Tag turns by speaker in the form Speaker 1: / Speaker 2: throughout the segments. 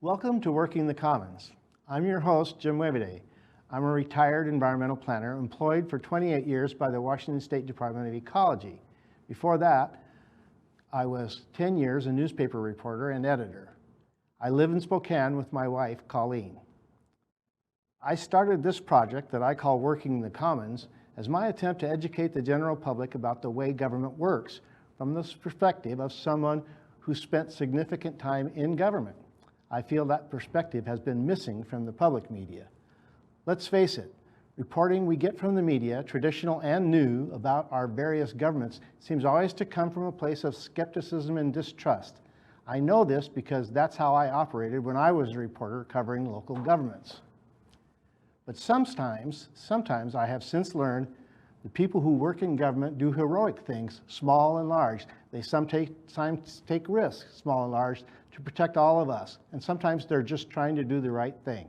Speaker 1: Welcome to Working the Commons. I'm your host, Jim Wavada. I'm a retired environmental planner employed for 28 years by the Washington State Department of Ecology. Before that, I was 10 years a newspaper reporter and editor. I live in Spokane with my wife, Colleen. I started this project that I call Working the Commons as my attempt to educate the general public about the way government works from the perspective of someone who spent significant time in government. I feel that perspective has been missing from the public media. Let's face it, reporting we get from the media, traditional and new, about our various governments seems always to come from a place of skepticism and distrust. I know this because that's how I operated when I was a reporter covering local governments. But sometimes I have since learned the people who work in government do heroic things, small and large. They sometimes take risks, small and large, to protect all of us. And sometimes they're just trying to do the right thing.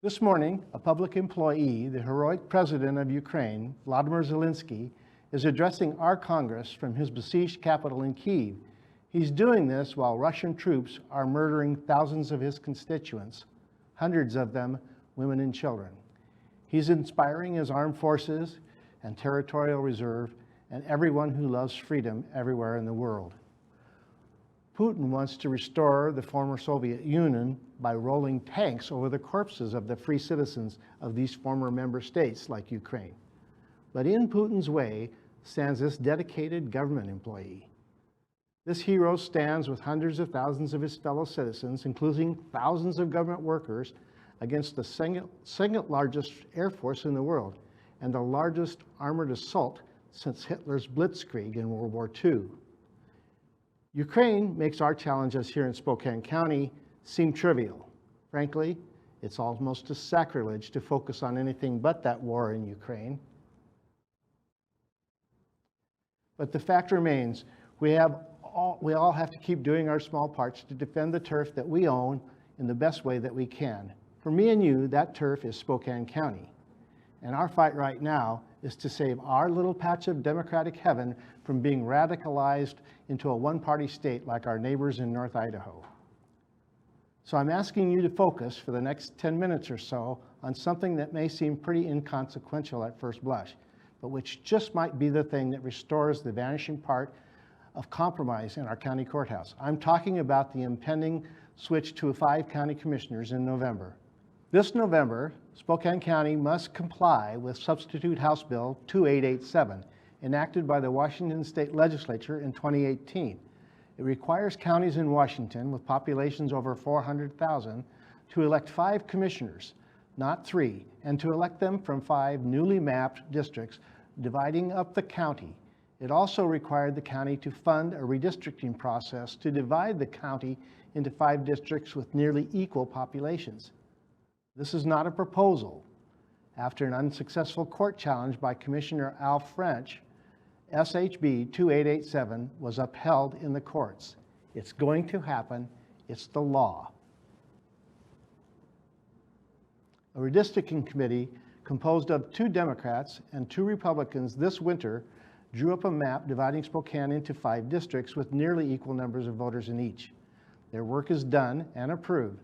Speaker 1: This morning, a public employee, the heroic president of Ukraine, Vladimir Zelensky, is addressing our Congress from his besieged capital in Kyiv. He's doing this while Russian troops are murdering thousands of his constituents, hundreds of them women and children. He's inspiring his armed forces and territorial reserve and everyone who loves freedom everywhere in the world. Putin wants to restore the former Soviet Union by rolling tanks over the corpses of the free citizens of these former member states like Ukraine. But in Putin's way stands this dedicated government employee. This hero stands with hundreds of thousands of his fellow citizens, including thousands of government workers, against the second largest air force in the world and the largest armored assault since Hitler's Blitzkrieg in World War II. Ukraine makes our challenges here in Spokane County seem trivial. Frankly, it's almost a sacrilege to focus on anything but that war in Ukraine. But the fact remains, we all have to keep doing our small parts to defend the turf that we own in the best way that we can. For me and you, that turf is Spokane County. And our fight right now is to save our little patch of democratic heaven from being radicalized into a one-party state like our neighbors in North Idaho. So I'm asking you to focus for the next 10 minutes or so on something that may seem pretty inconsequential at first blush, but which just might be the thing that restores the vanishing part of compromise in our county courthouse. I'm talking about the impending switch to 5 county commissioners in November. This November, Spokane County must comply with Substitute House Bill 2887, enacted by the Washington State Legislature in 2018. It requires counties in Washington with populations over 400,000 to elect 5 commissioners, not 3, and to elect them from 5 newly mapped districts, dividing up the county. It also required the county to fund a redistricting process to divide the county into 5 districts with nearly equal populations. This is not a proposal. After an unsuccessful court challenge by Commissioner Al French, SHB 2887 was upheld in the courts. It's going to happen. It's the law. A redistricting committee composed of 2 Democrats and 2 Republicans this winter drew up a map dividing Spokane into 5 districts with nearly equal numbers of voters in each. Their work is done and approved.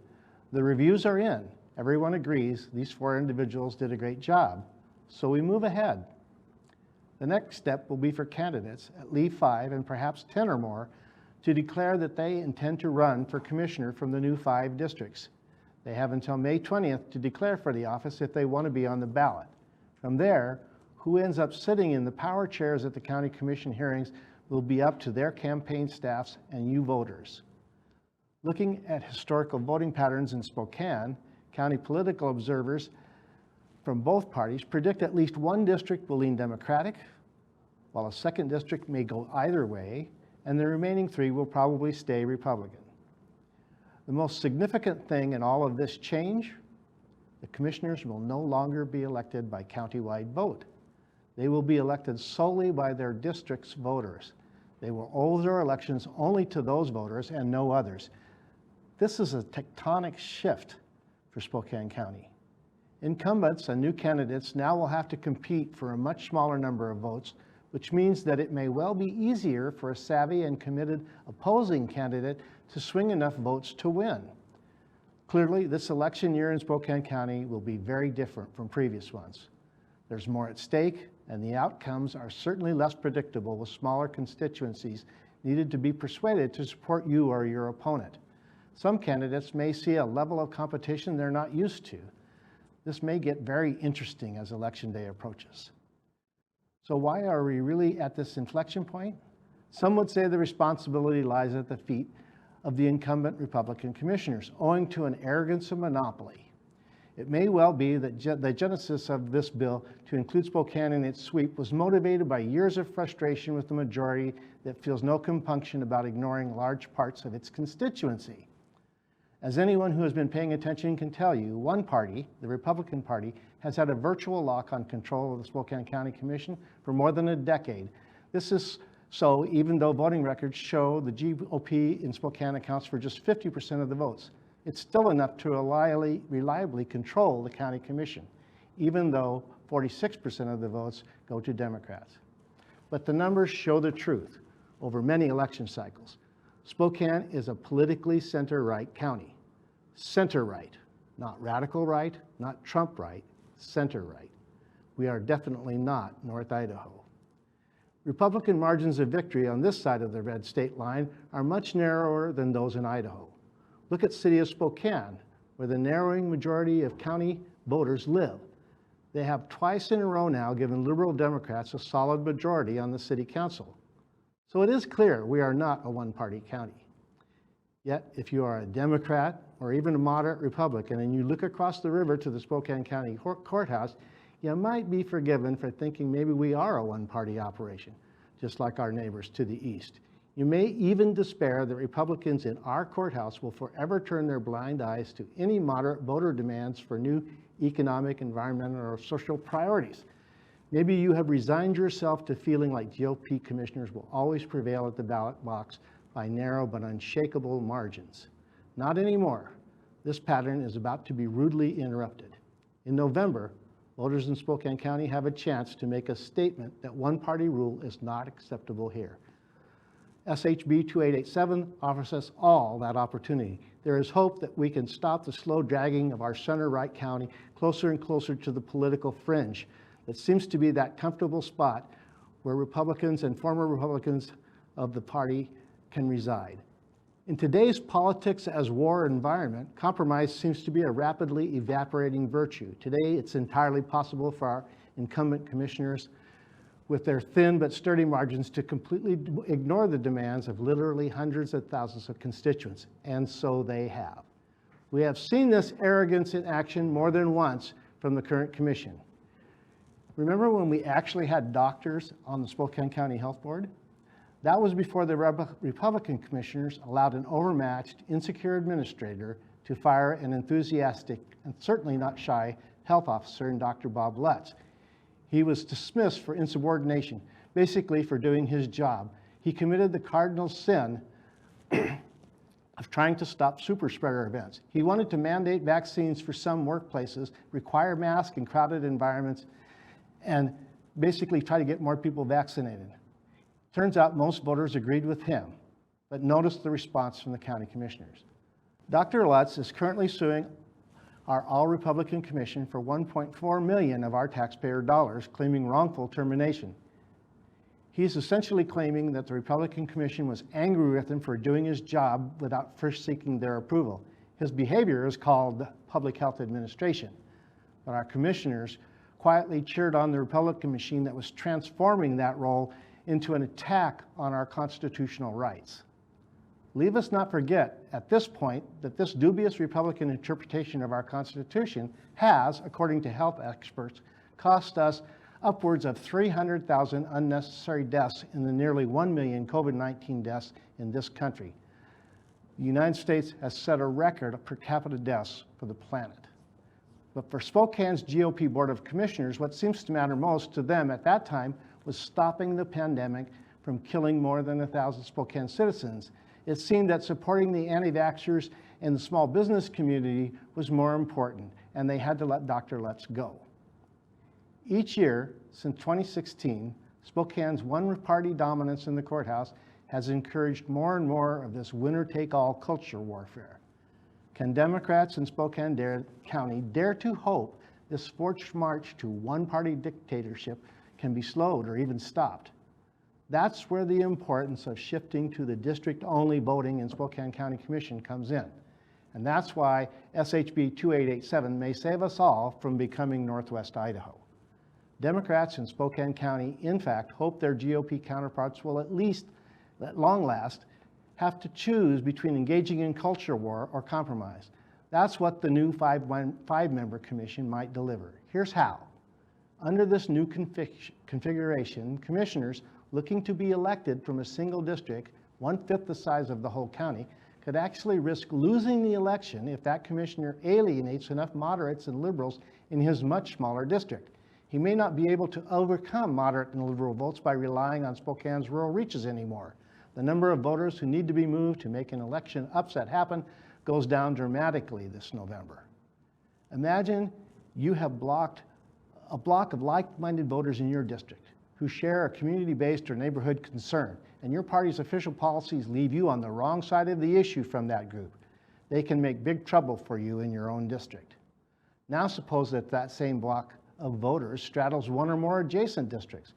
Speaker 1: The reviews are in. Everyone agrees these 4 individuals did a great job, so we move ahead. The next step will be for candidates at least 5 and perhaps 10 or more to declare that they intend to run for commissioner from the new 5 districts. They have until May 20th to declare for the office if they want to be on the ballot. From there, who ends up sitting in the power chairs at the county commission hearings will be up to their campaign staffs and you voters. Looking at historical voting patterns in Spokane, county political observers from both parties predict at least 1 district will lean Democratic, while a 2nd district may go either way, and the remaining 3 will probably stay Republican. The most significant thing in all of this change, the commissioners will no longer be elected by countywide vote. They will be elected solely by their district's voters. They will owe their elections only to those voters and no others. This is a tectonic shift for Spokane County. Incumbents and new candidates now will have to compete for a much smaller number of votes, which means that it may well be easier for a savvy and committed opposing candidate to swing enough votes to win. Clearly, this election year in Spokane County will be very different from previous ones. There's more at stake, and the outcomes are certainly less predictable, with smaller constituencies needed to be persuaded to support you or your opponent. Some candidates may see a level of competition they're not used to. This may get very interesting as Election Day approaches. So why are we really at this inflection point? Some would say the responsibility lies at the feet of the incumbent Republican commissioners, owing to an arrogance of monopoly. It may well be that the genesis of this bill to include Spokane in its sweep was motivated by years of frustration with the majority that feels no compunction about ignoring large parts of its constituency. As anyone who has been paying attention can tell you, one party, the Republican Party, has had a virtual lock on control of the Spokane County Commission for more than a decade. This is so even though voting records show the GOP in Spokane accounts for just 50% of the votes. It's still enough to reliably control the county commission, even though 46% of the votes go to Democrats. But the numbers show the truth over many election cycles. Spokane is a politically center-right county. Center-right, not radical right, not Trump right, center-right. We are definitely not North Idaho. Republican margins of victory on this side of the red state line are much narrower than those in Idaho. Look at the city of Spokane, where the narrowing majority of county voters live. They have twice in a row now given liberal Democrats a solid majority on the city council. So it is clear we are not a one-party county. Yet, if you are a Democrat or even a moderate Republican and you look across the river to the Spokane County Courthouse, you might be forgiven for thinking maybe we are a one-party operation, just like our neighbors to the east. You may even despair that Republicans in our courthouse will forever turn their blind eyes to any moderate voter demands for new economic, environmental, or social priorities. Maybe you have resigned yourself to feeling like GOP commissioners will always prevail at the ballot box by narrow but unshakable margins. Not anymore. This pattern is about to be rudely interrupted. In November, voters in Spokane County have a chance to make a statement that one-party rule is not acceptable here. SHB 2887 offers us all that opportunity. There is hope that we can stop the slow dragging of our center-right county closer and closer to the political fringe that seems to be that comfortable spot where Republicans and former Republicans of the party can reside. In today's politics as war environment, compromise seems to be a rapidly evaporating virtue. Today, it's entirely possible for our incumbent commissioners with their thin but sturdy margins to completely ignore the demands of literally hundreds of thousands of constituents, and so they have. We have seen this arrogance in action more than once from the current commission. Remember when we actually had doctors on the Spokane County Health Board? That was before the Republican commissioners allowed an overmatched, insecure administrator to fire an enthusiastic and certainly not shy health officer in Dr. Bob Lutz. He was dismissed for insubordination, basically for doing his job. He committed the cardinal sin of trying to stop super spreader events. He wanted to mandate vaccines for some workplaces, require masks in crowded environments, and basically try to get more people vaccinated. Turns out most voters agreed with him, but notice the response from the county commissioners. Dr. Lutz is currently suing our all-Republican commission for $1.4 million of our taxpayer dollars, claiming wrongful termination. He's essentially claiming that the Republican commission was angry with him for doing his job without first seeking their approval. His behavior is called public health administration, but our commissioners quietly cheered on the Republican machine that was transforming that role into an attack on our constitutional rights. Leave us not forget at this point that this dubious Republican interpretation of our Constitution has, according to health experts, cost us upwards of 300,000 unnecessary deaths in the nearly 1 million COVID-19 deaths in this country. The United States has set a record of per capita deaths for the planet. But for Spokane's GOP Board of Commissioners, what seems to matter most to them at that time was stopping the pandemic from killing more than 1,000 Spokane citizens. It seemed that supporting the anti-vaxxers and the small business community was more important, and they had to let Dr. Lutz go. Each year since 2016, Spokane's one-party dominance in the courthouse has encouraged more and more of this winner-take-all culture warfare. Can Democrats in Spokane County dare to hope this forced march to one-party dictatorship can be slowed or even stopped? That's where the importance of shifting to the district-only voting in Spokane County Commission comes in. And that's why SHB 2887 may save us all from becoming Northwest Idaho. Democrats in Spokane County, in fact, hope their GOP counterparts will at least, at long last, have to choose between engaging in culture war or compromise. That's what the new five-member commission might deliver. Here's how. Under this new configuration, commissioners looking to be elected from a single district, 1/5 the size of the whole county, could actually risk losing the election if that commissioner alienates enough moderates and liberals in his much smaller district. He may not be able to overcome moderate and liberal votes by relying on Spokane's rural reaches anymore. The number of voters who need to be moved to make an election upset happen goes down dramatically this November. Imagine you have a block of like-minded voters in your district who share a community-based or neighborhood concern, and your party's official policies leave you on the wrong side of the issue from that group. They can make big trouble for you in your own district. Now suppose that that same block of voters straddles one or more adjacent districts.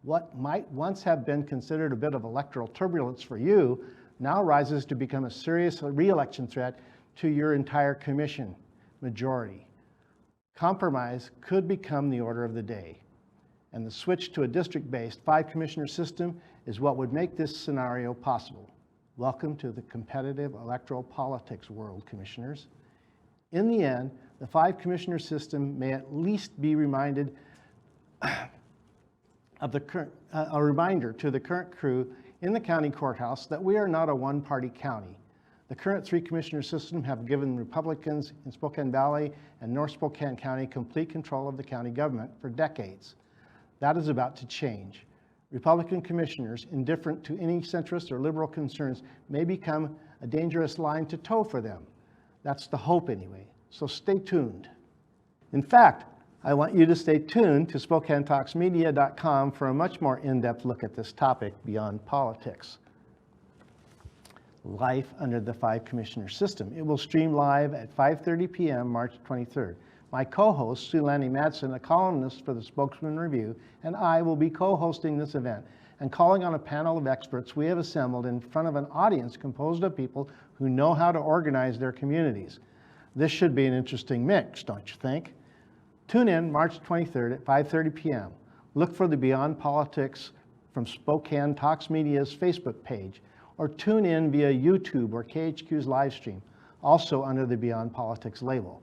Speaker 1: What might once have been considered a bit of electoral turbulence for you now rises to become a serious re-election threat to your entire commission majority. Compromise could become the order of the day, and the switch to a district-based 5-commissioner system is what would make this scenario possible. Welcome to the competitive electoral politics world, commissioners. In the end, the 5-commissioner system may at least be reminded of a reminder to the current crew in the county courthouse that we are not a one-party county. The current 3-commissioner system have given Republicans in Spokane Valley and North Spokane County complete control of the county government for decades. That is about to change. Republican commissioners, indifferent to any centrist or liberal concerns, may become a dangerous line to toe for them. That's the hope anyway, so stay tuned. In fact, I want you to stay tuned to SpokaneTalksMedia.com for a much more in-depth look at this topic beyond politics. Life under the 5-commissioner system. It will stream live at 5:30 p.m. March 23rd. My co-host, Sue Lanny Madsen, a columnist for the Spokesman Review, and I will be co-hosting this event and calling on a panel of experts we have assembled in front of an audience composed of people who know how to organize their communities. This should be an interesting mix, don't you think? Tune in March 23rd at 5:30 p.m. Look for the Beyond Politics from Spokane Talks Media's Facebook page, or tune in via YouTube or KHQ's live stream, also under the Beyond Politics label.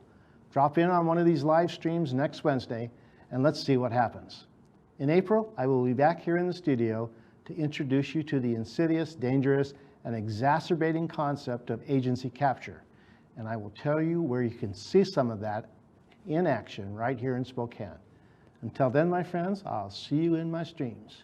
Speaker 1: Drop in on one of these live streams next Wednesday, and let's see what happens. In April, I will be back here in the studio to introduce you to the insidious, dangerous, and exacerbating concept of agency capture. And I will tell you where you can see some of that in action right here in Spokane. Until then, my friends, I'll see you in my streams.